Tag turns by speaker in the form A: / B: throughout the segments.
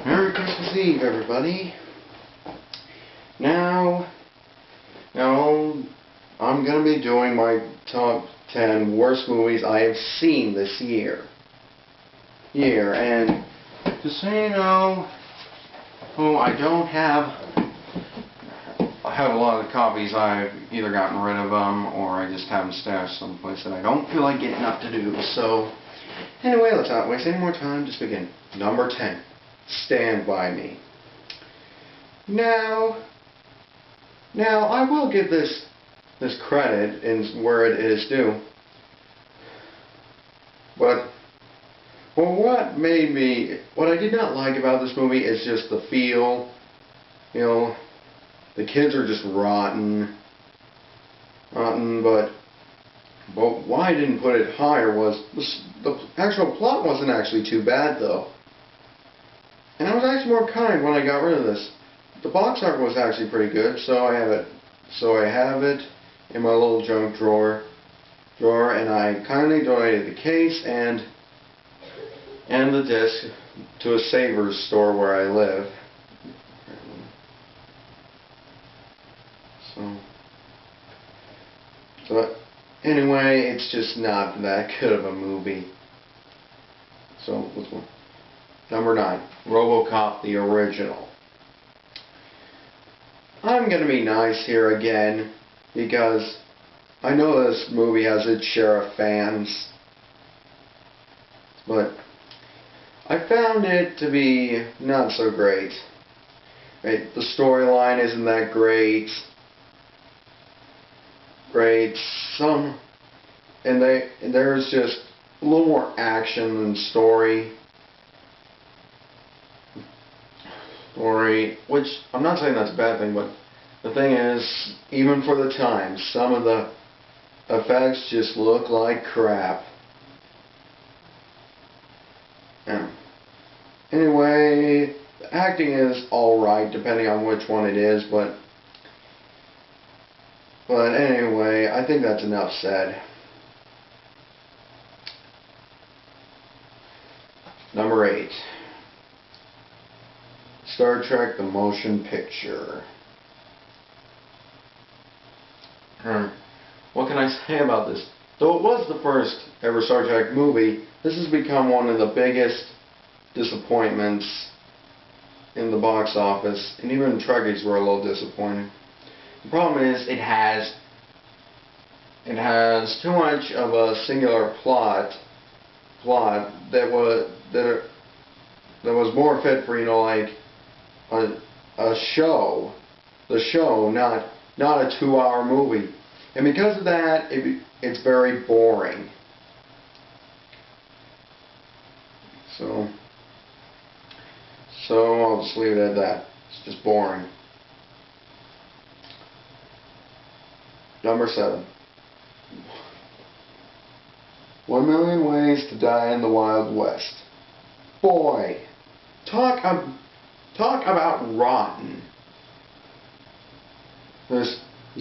A: Merry Christmas Eve, everybody. Now, I'm going to be doing my top 10 worst movies I have seen this year. And just so you know, I have a lot of the copies. I've either gotten rid of them or I just have them stashed someplace that I don't feel like getting up to do. So, anyway, let's not waste any more time. Just begin. Number 10. Stand By Me. Now I will give this credit in where it is due. But what I did not like about this movie is just the feel. You know, the kids are just rotten, but why I didn't put it higher was the actual plot wasn't actually too bad though. And I was actually more kind when I got rid of this. The box art was actually pretty good, so I have it in my little junk drawer, and I kindly donated the case and the disc to a Savers store where I live. So anyway, it's just not that good of a movie. So let's go. Number 9, RoboCop the original. I'm going to be nice here again because I know this movie has its share of fans, but I found it to be not so great. Right? The storyline isn't that great. There's just a little more action than story, which I'm not saying that's a bad thing, but the thing is, even for the time, some of the effects just look like crap. Anyway, the acting is alright depending on which one it is, but anyway, I think that's enough said. Number 8. Star Trek the Motion Picture. What can I say about this? Though it was the first ever Star Trek movie, this has become one of the biggest disappointments in the box office, and even Trekkies were a little disappointed. The problem is it has too much of a singular plot that was more fit for, like a show, not a 2-hour movie, and because of that, it's very boring. So I'll just leave it at that. It's just boring. Number 7. 1 Million Ways to Die in the Wild West. Boy, talk about rotten. This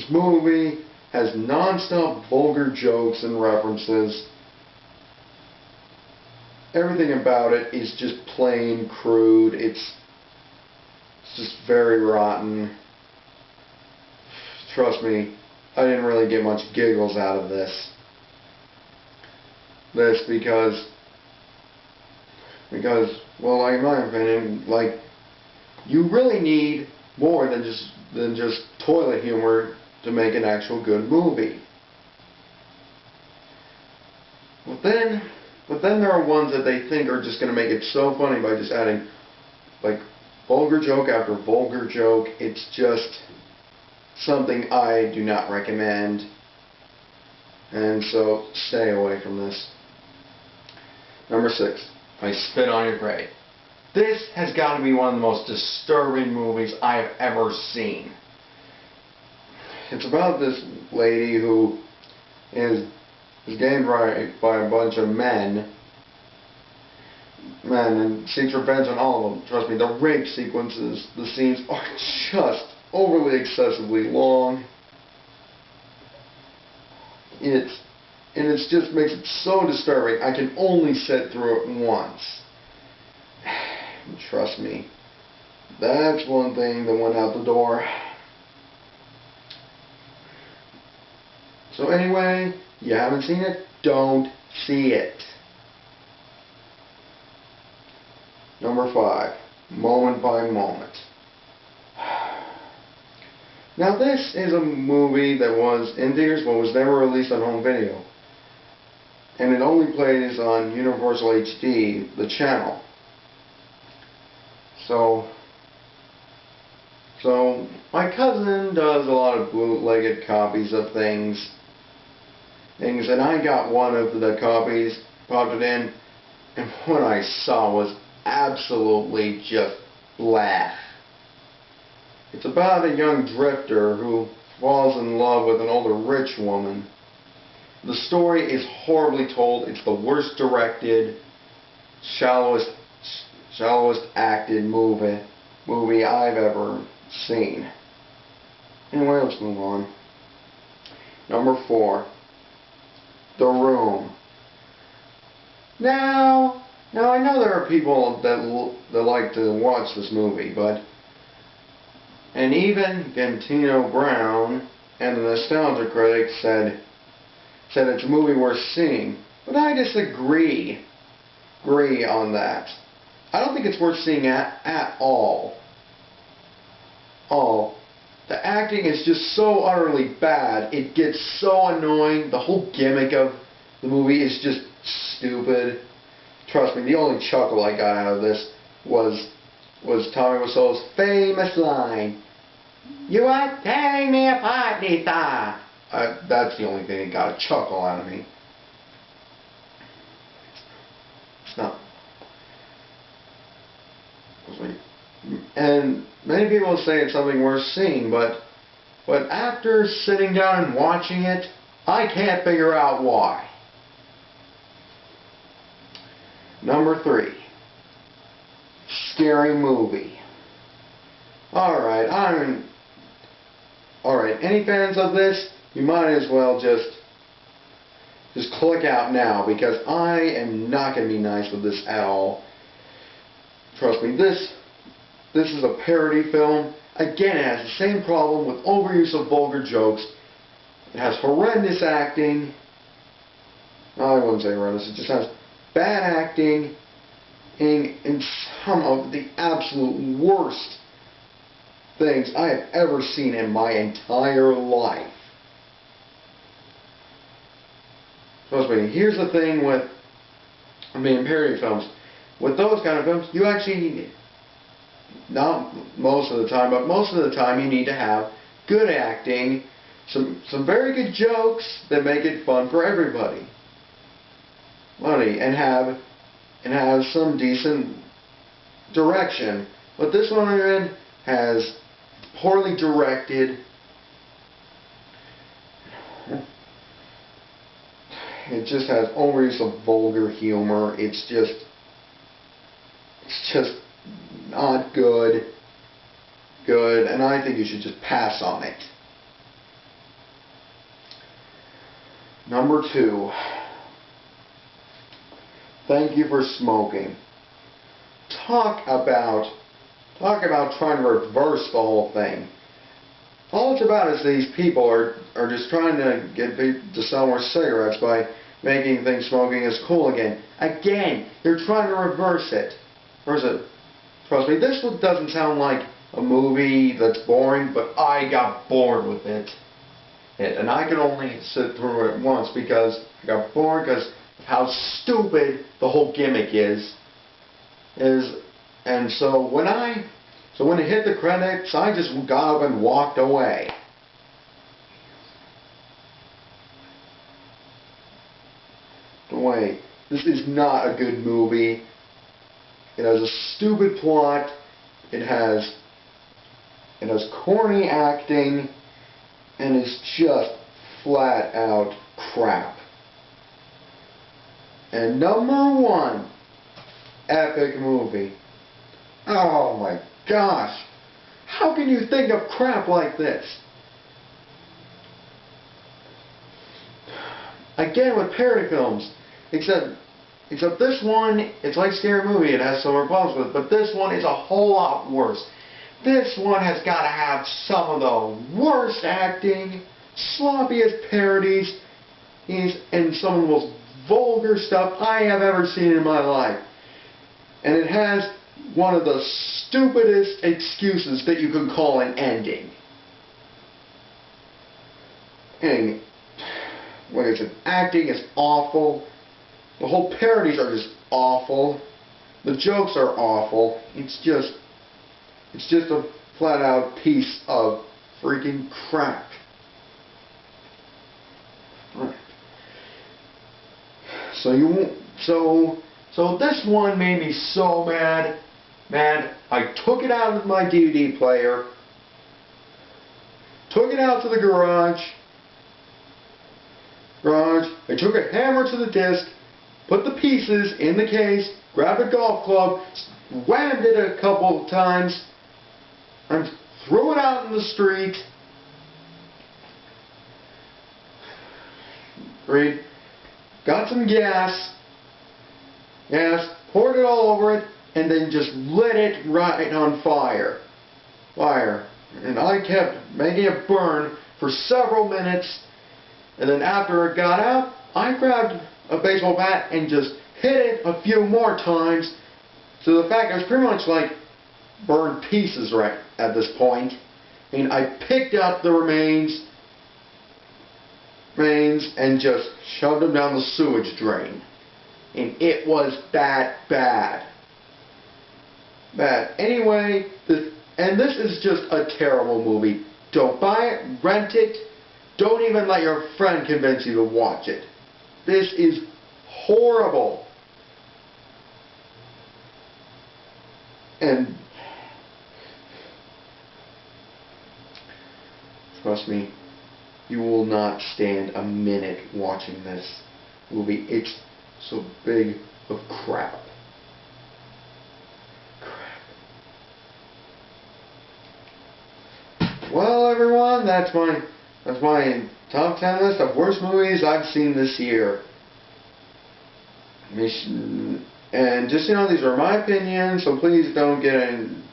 A: movie has non-stop vulgar jokes and references. Everything about it is just plain crude. It's just very rotten. Trust me, I didn't really get much giggles out of this. Because, well, like, in my opinion, like, you really need more than just toilet humor to make an actual good movie. But then there are ones that they think are just going to make it so funny by just adding, like, vulgar joke after vulgar joke. It's just something I do not recommend. And so, stay away from this. Number 6. I Spit on Your Grave. This has got to be one of the most disturbing movies I have ever seen. It's about this lady who is getting raped by a bunch of men and seeks revenge on all of them. Trust me, the rape sequences, the scenes are just overly excessively long. It just makes it so disturbing. I can only sit through it once. trust me, that's one thing that went out the door. So anyway, you haven't seen it? Don't see it. Number 5, Moment by Moment. Now this is a movie that was in theaters but was never released on home video. And it only plays on Universal HD, the channel. So my cousin does a lot of bootlegged copies of things, and I got one of the copies, popped it in, and what I saw was absolutely just blah. It's about a young drifter who falls in love with an older rich woman. The story is horribly told. It's the worst directed, shallowest acted movie I've ever seen. Anyway, let's move on. Number 4, The Room. Now I know there are people that like to watch this movie, and even Gantino Brown and the Nostalgia Critic said it's a movie worth seeing, but I disagree. Agree on that. I don't think it's worth seeing at all. The acting is just so utterly bad. It gets so annoying. The whole gimmick of the movie is just stupid. Trust me, the only chuckle I got out of this was Tommy Wiseau's famous line, "You are tearing me apart, Lisa." That's the only thing that got a chuckle out of me. It's not. And many people say it's something worth seeing, but after sitting down and watching it, I can't figure out why. Number 3, Scary Movie. Alright, any fans of this, you might as well just click out now, because I am not going to be nice with this at all. Trust me, this is a parody film. Again, it has the same problem with overuse of vulgar jokes. It has horrendous acting. I wouldn't say horrendous, it just has bad acting in some of the absolute worst things I have ever seen in my entire life. Trust me, here's the thing with, parody films. With those kind of films, you actually, not most of the time, but most of the time you need to have good acting, some very good jokes that make it fun for everybody. And have some decent direction. But this one we're in has poorly directed. It just has overuse of vulgar humor. It's just not good, and I think you should just pass on it. Number 2, Thank You for Smoking. Talk about trying to reverse the whole thing. All it's about is these people are just trying to get people to sell more cigarettes by making things smoking is cool again. Again, they're trying to reverse it. Trust me, this one doesn't sound like a movie that's boring, but I got bored with it. And I could only sit through it once because I got bored because of how stupid the whole gimmick is. And so when it hit the credits, I just got up and walked away. This is not a good movie. It has a stupid plot. It has corny acting, and it's just flat out crap. And number 1, epic movie. Oh my gosh. How can you think of crap like this? Again with parody films, except Except this one, it's like Scary Movie, it has some problems with it, but this one is a whole lot worse. This one has got to have some of the worst acting, sloppiest parodies, and some of the most vulgar stuff I have ever seen in my life. And it has one of the stupidest excuses that you can call an ending. And, like I said, acting is awful. The whole parodies are just awful. The jokes are awful. It's just a flat out piece of freaking crap. Right. So this one made me so mad. I took it out of my DVD player, took it out to the garage. I took a hammer to the disc, put the pieces in the case, grabbed a golf club, whammed it a couple of times, and threw it out in the street. Got some gas, poured it all over it, and then just lit it right on fire. And I kept making it burn for several minutes, and then after it got out, I grabbed a baseball bat and just hit it a few more times. So the fact I was pretty much like burned pieces right at this point. I mean, I picked up the remains and just shoved them down the sewage drain. And it was that bad. Anyway, this is just a terrible movie. Don't buy it, rent it. Don't even let your friend convince you to watch it. This is horrible. And trust me, you will not stand a minute watching this movie. It's so big of crap. Well, everyone, that's my top 10 list of worst movies I've seen this year. And just, you know, these are my opinions, so please don't get in.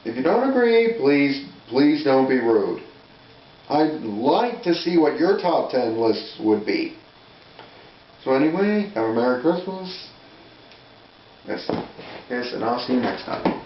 A: If you don't agree, please don't be rude. I'd like to see what your top 10 lists would be. So anyway, have a Merry Christmas. Yes, and I'll see you next time.